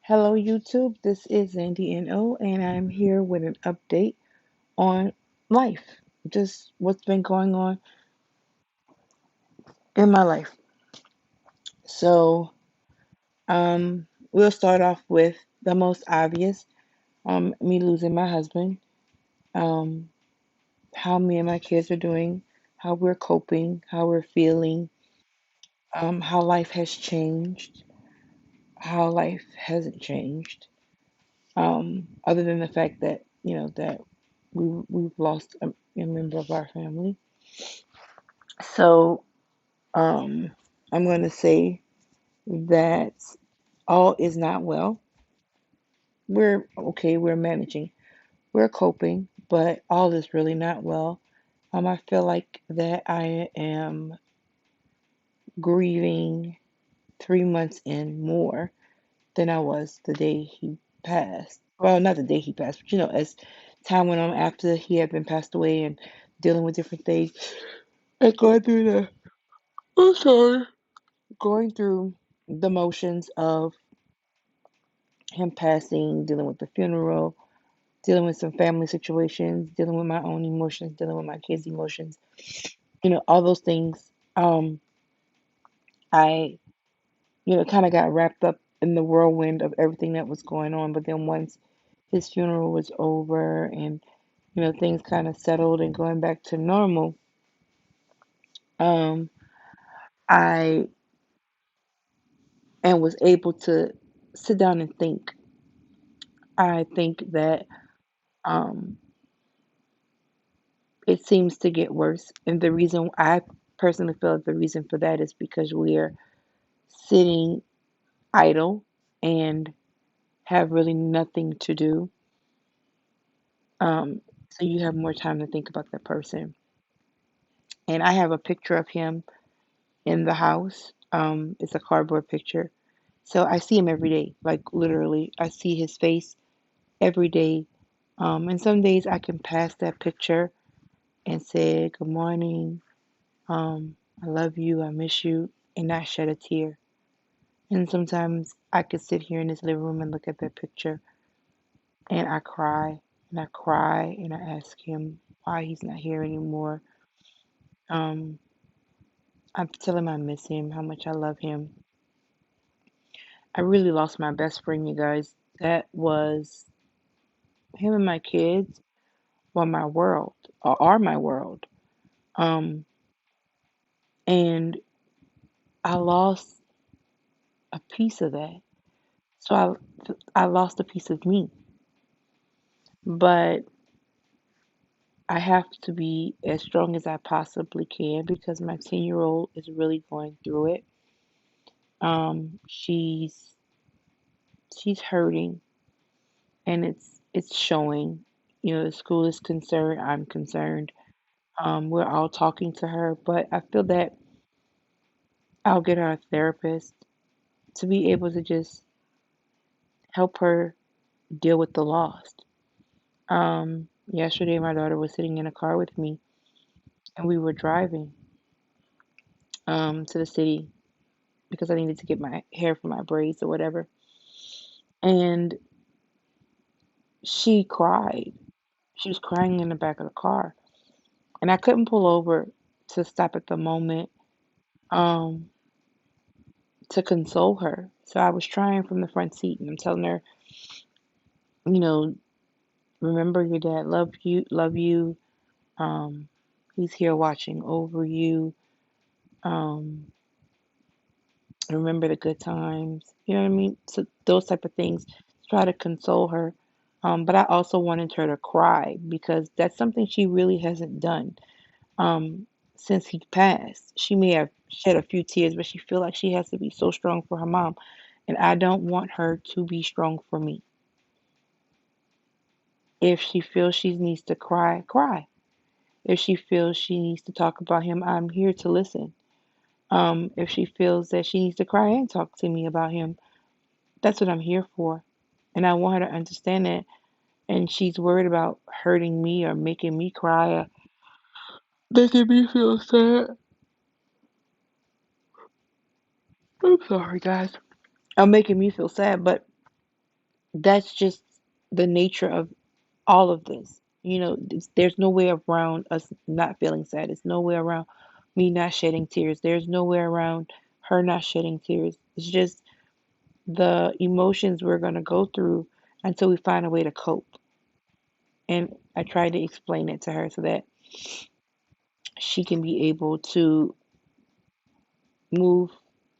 Hello, YouTube. This is Zandy NO, and I'm here with an update on life. Just what's been going on in my life. So, we'll start off with the most obvious, me losing my husband, um, how me and my kids are doing, how we're coping, how we're feeling, how life has changed, how life hasn't changed, other than the fact that, that we've lost a member of our family. So, I'm going to say that all is not well. We're okay, we're managing, we're coping, but all is really not well. I feel like that I am grieving 3 months in more than I was the day he passed. Well, not the day he passed, but as time went on after he had been passed away and dealing with different things and going through I'm sorry, going through the motions of him passing, dealing with the funeral, dealing with some family situations, dealing with my own emotions, dealing with my kids' emotions, all those things. I, kind of got wrapped up in the whirlwind of everything that was going on. But then once his funeral was over and, things kind of settled and going back to normal, um, I and was able to sit down and think. I think that um, it seems to get worse. And the reason I personally feel like the reason for that is because we're sitting idle and have really nothing to do. Um, so you have more time to think about that person. And I have a picture of him in the house. It's a cardboard picture. So I see him every day, like literally. I see his face every day. And some days I can pass that picture and say, "Good morning. I love you. I miss you," and not shed a tear. And sometimes I could sit here in this living room and look at that picture and I cry and I cry and I ask him why he's not here anymore. Um, I tell him I miss him, how much I love him. I really lost my best friend, you guys. That was him and my kids were my world, or are my world. Um, and I lost a piece of that. So I lost a piece of me. But I have to be as strong as I possibly can because my 10-year-old is really going through it. Um, she's she's hurting and it's showing. The school is concerned, I'm concerned. We're all talking to her, but I feel that I'll get her a therapist to be able to just help her deal with the loss. Yesterday my daughter was sitting in a car with me and we were driving to the city because I needed to get my hair for my braids or whatever. And she cried. She was crying in the back of the car. And I couldn't pull over to stop at the moment um, to console her. So I was trying from the front seat and I'm telling her, you know, remember your dad love you. Um, he's here watching over you. Um, remember the good times. You know what I mean? So those type of things. Try to console her. But I also wanted her to cry because that's something she really hasn't done um, since he passed. She may have shed a few tears, but she feel like she has to be so strong for her mom, and I don't want her to be strong for me. If she feels she needs to cry, cry. If she feels she needs to talk about him, I'm here to listen. If she feels that she needs to cry and talk to me about him, that's what I'm here for. And I want her to understand that. And she's worried about hurting me or making me cry or making me feel sad. I'm sorry, guys. Or making me feel sad, but that's just the nature of all of this. There's no way around us not feeling sad. There's no way around me not shedding tears. There's no way around her not shedding tears. It's just the emotions we're going to go through until we find a way to cope. And I tried to explain it to her so that she can be able to move,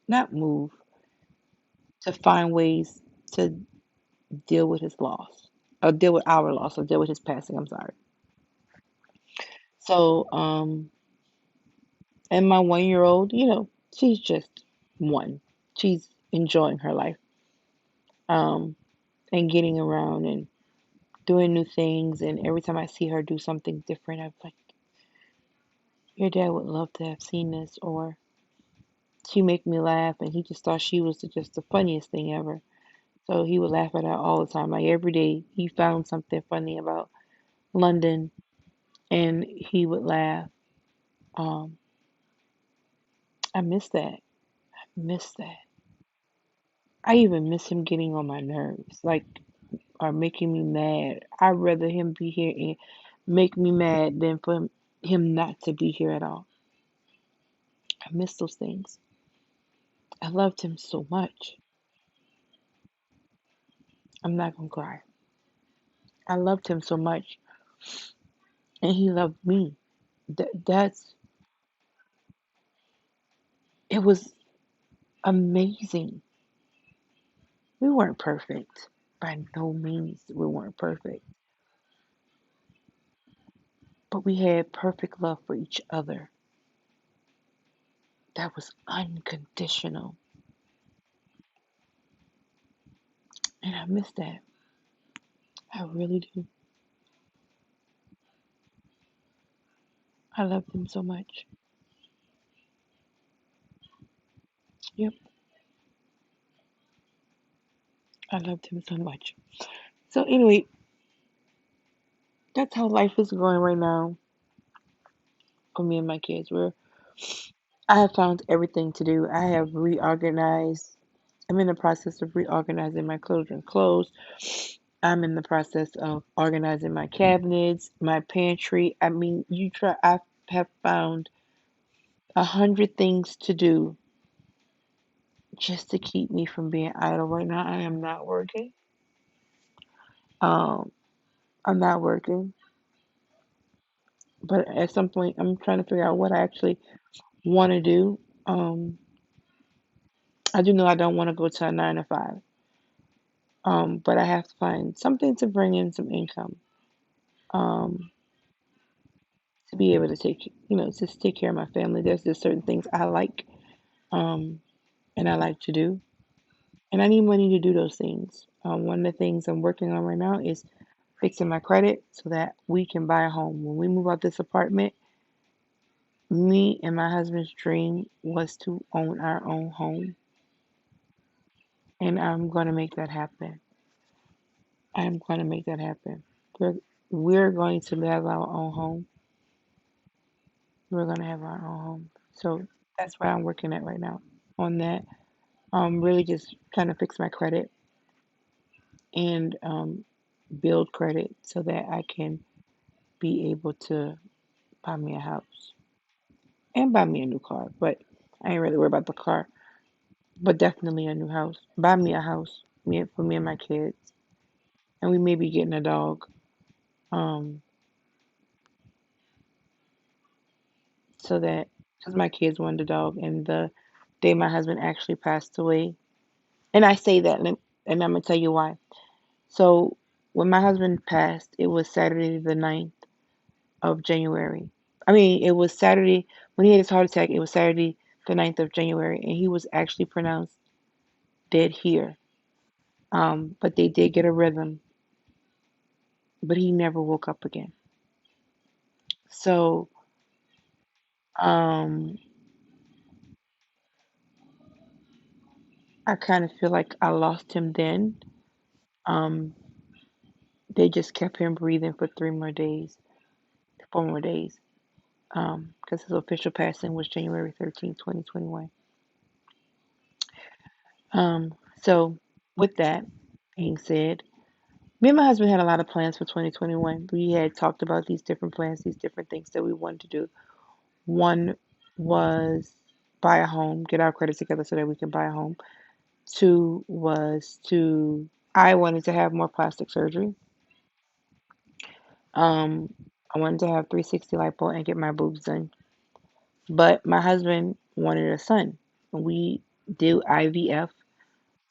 not move, to find ways to deal with his loss, or deal with our loss, or deal with his passing. I'm sorry. So, and my 1 year old, she's just one. She's enjoying her life, um, and getting around and doing new things. And every time I see her do something different, I'm like, your dad would love to have seen this, or she make me laugh, and he just thought she was just the funniest thing ever. So he would laugh at her all the time. Like every day, he found something funny about London, and he would laugh. Um, I miss that. Miss that. I even miss him getting on my nerves, like, or making me mad. I'd rather him be here and make me mad than for him not to be here at all. I miss those things. I loved him so much. I'm not gonna cry. I loved him so much, and he loved me. That's it was amazing. We weren't perfect. By no means we weren't perfect. But we had perfect love for each other. That was unconditional. And I miss that. I really do. I loved him so much. Yep, I loved him so much. So anyway, that's how life is going right now for me and my kids. I have found everything to do. I have reorganized. I'm in the process of reorganizing my children's clothes. I'm in the process of organizing my cabinets, my pantry. I mean, I have found 100 things to do just to keep me from being idle. Right now, I am not working. Um, I'm not working, but at some point, I'm trying to figure out what I actually want to do. I do know I don't want to go to a 9 to 5. But I have to find something to bring in some income. Um, to be able to just take care of my family. There's just certain things I like, um, and I like to do, and I need money to do those things. One of the things I'm working on right now is fixing my credit so that we can buy a home. When we move out this apartment, me and my husband's dream was to own our own home, and I'm going to make that happen. I'm going to make that happen. We're, we're going to have our own home. We're going to have our own home. So that's what I'm working at right now on that. Really just trying to fix my credit and build credit so that I can be able to buy me a house and buy me a new car. But I ain't really worried about the car, but definitely a new house. Buy me a house, for me and my kids, and we may be getting a dog. Um, so that because my kids wanted a dog, and the day my husband actually passed away, and I say that, and I'm gonna tell you why. So when my husband passed, it was Saturday the 9th of January. I mean, it was Saturday when he had his heart attack. It was Saturday the 9th of January, and he was actually pronounced dead here. But they did get a rhythm, but he never woke up again. So, um, I kind of feel like I lost him then. Um, they just kept him breathing for 3 more days, 4 more days, because his official passing was January 13th, 2021. So with that being said, Me and my husband had a lot of plans for 2021. We had talked about these different plans, these different things that we wanted to do. One was buy a home, get our credit together so that we can buy a home. Two was I wanted to have more plastic surgery. Um, I wanted to have 360 lipo and get my boobs done. But my husband wanted a son. We do IVF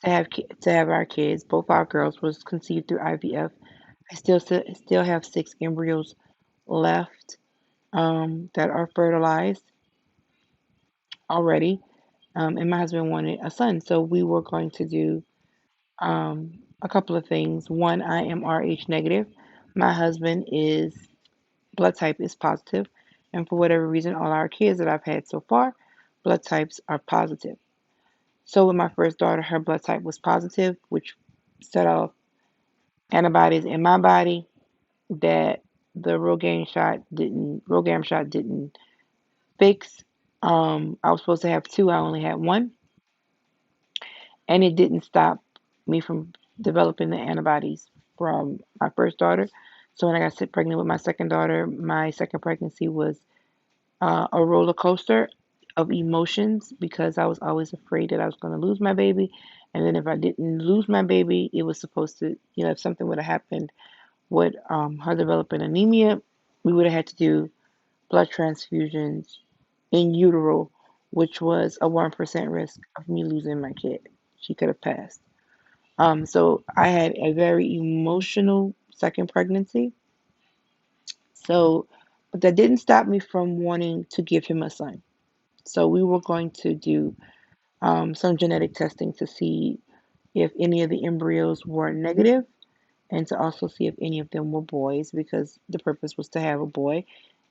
to have our kids. Both our girls was conceived through IVF. I still have 6 embryos left that are fertilized already. And my husband wanted a son, so we were going to do a couple of things. One, I am Rh negative. My husband is blood type is positive, and for whatever reason, all our kids that I've had so far, blood types are positive. So with my first daughter, her blood type was positive, which set off antibodies in my body that the Rogam shot didn't fix. I was supposed to have two, I only had one, and it didn't stop me from developing the antibodies from my first daughter. So when I got pregnant with my second daughter, my second pregnancy was a roller coaster of emotions because I was always afraid that I was going to lose my baby. And then if I didn't lose my baby, it was supposed to, if something would have happened with her developing anemia, we would have had to do blood transfusions in utero, which was a 1% risk of me losing my kid. She could have passed. So I had a very emotional second pregnancy. So, but that didn't stop me from wanting to give him a son. So we were going to do some genetic testing to see if any of the embryos were negative and to also see if any of them were boys because the purpose was to have a boy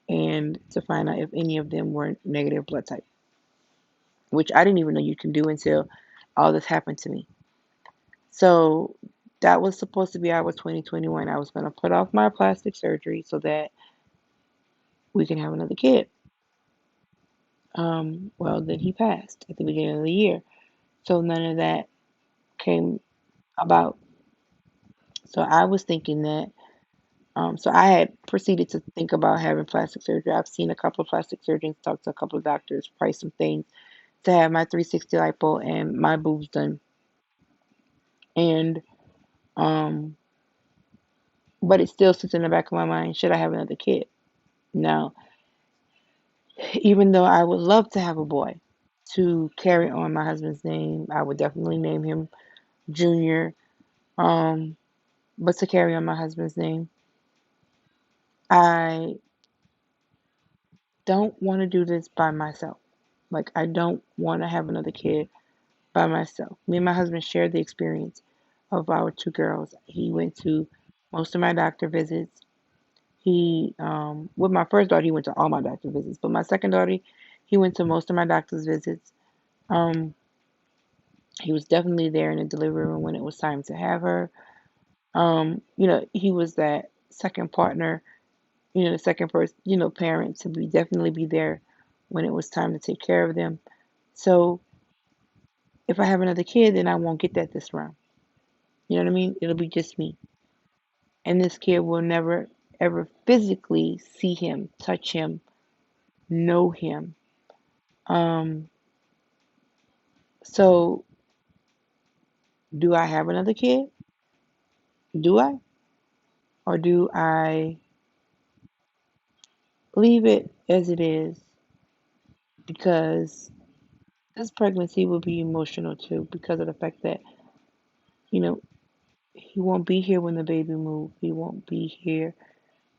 and to find out if any of them were negative blood type, which I didn't even know you can do until all this happened to me. So that was supposed to be our 2021. I was going to put off my plastic surgery so that we can have another kid. Well, then he passed at the beginning of the year. So none of that came about. So I was thinking that, so I had proceeded to think about having plastic surgery. I've seen a couple of plastic surgeons, talked to a couple of doctors, priced some things to have my 360 lipo and my boobs done. And, um, but it still sits in the back of my mind, should I have another kid? Now, even though I would love to have a boy to carry on my husband's name, I would definitely name him Junior. Um, but to carry on my husband's name, I don't want to do this by myself. Like, I don't want to have another kid by myself. Me and my husband shared the experience of our two girls. He went to most of my doctor visits. With my first daughter, he went to all my doctor visits. But my second daughter, he went to most of my doctor's visits. Um, he was definitely there in the delivery room when it was time to have her. He was that second partner, the second person, parent to definitely be there when it was time to take care of them. So if I have another kid, then I won't get that this round. You know what I mean? It'll be just me. And this kid will never, ever physically see him, touch him, know him. Um, so do I have another kid? Do I? Or do I leave it as it is? Because this pregnancy will be emotional too, because of the fact that, you know, he won't be here when the baby moves. He won't be here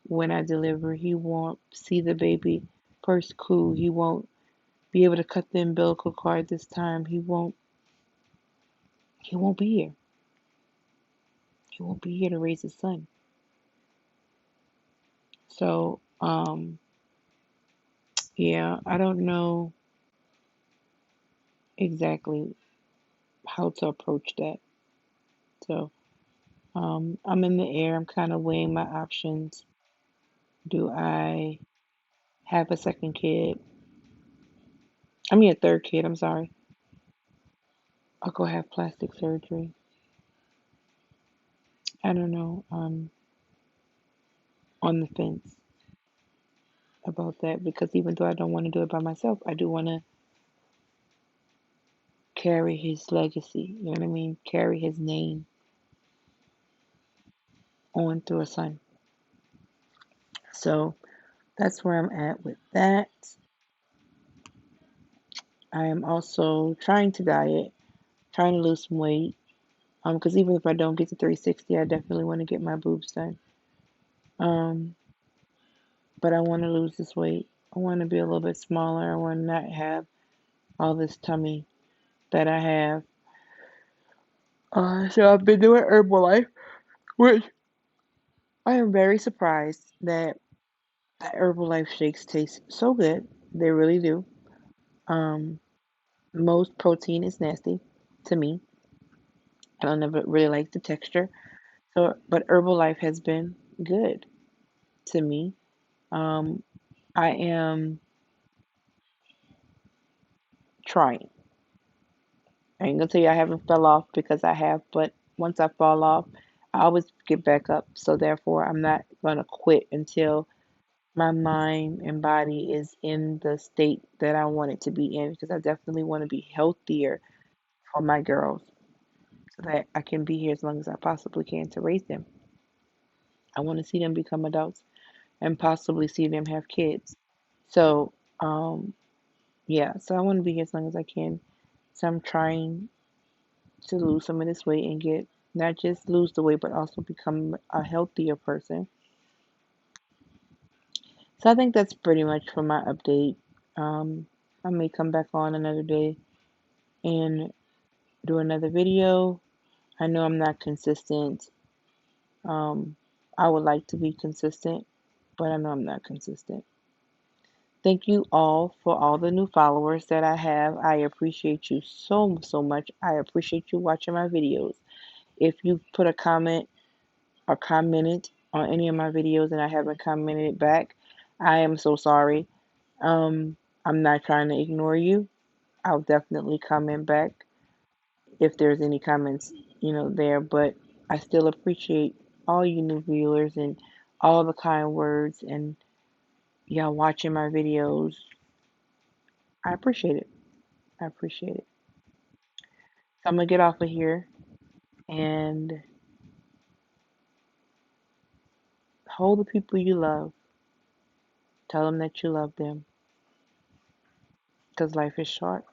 when I deliver. He won't see the baby first clue. He won't be able to cut the umbilical cord this time. He won't be here. He won't be here to raise his son. So, yeah, I don't know exactly how to approach that. So, I'm in the air. I'm kind of weighing my options. Do I have a second kid? I mean, a third kid. I'm sorry. I'll go have plastic surgery. I don't know, on the fence about that because even though I don't want to do it by myself, I do want to carry his legacy. You know what I mean? Carry his name on through a son. So that's where I'm at with that. I am also trying to diet, trying to lose some weight. Because even if I don't get to 360, I definitely want to get my boobs done. Um, but I want to lose this weight. I want to be a little bit smaller. I want to not have all this tummy that I have. So I've been doing Herbalife, which I am very surprised that the Herbalife shakes taste so good. They really do. Um, most protein is nasty to me. I don't never really like the texture. So, but Herbalife has been good to me. Um, I am trying. I ain't gonna tell you I haven't fell off because I have, but once I fall off, I always get back up. So therefore, I'm not gonna quit until my mind and body is in the state that I want it to be in because I definitely want to be healthier for my girls so that I can be here as long as I possibly can to raise them. I want to see them become adults and possibly see them have kids. So, yeah, so I want to be here as long as I can. So I'm trying to lose some of this weight and get not just lose the weight, but also become a healthier person. So I think that's pretty much for my update. Um, I may come back on another day and do another video. I know I'm not consistent. Um, I would like to be consistent, but I know I'm not consistent. Thank you all for all the new followers that I have. I appreciate you so, so much. I appreciate you watching my videos. If you put a comment or commented on any of my videos and I haven't commented back, I am so sorry. Um, I'm not trying to ignore you. I'll definitely comment back if there's any comments, there, but I still appreciate all you new viewers and all the kind words and y'all watching my videos. I appreciate it. I appreciate it. So I'm gonna get off of here and hold the people you love. Tell them that you love them because life is short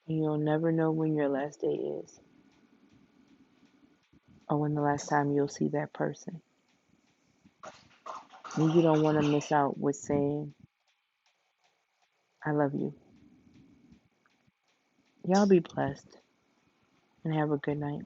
and you'll never know when your last day is or when the last time you'll see that person. And you don't want to miss out with saying, I love you. Y'all be blessed and have a good night.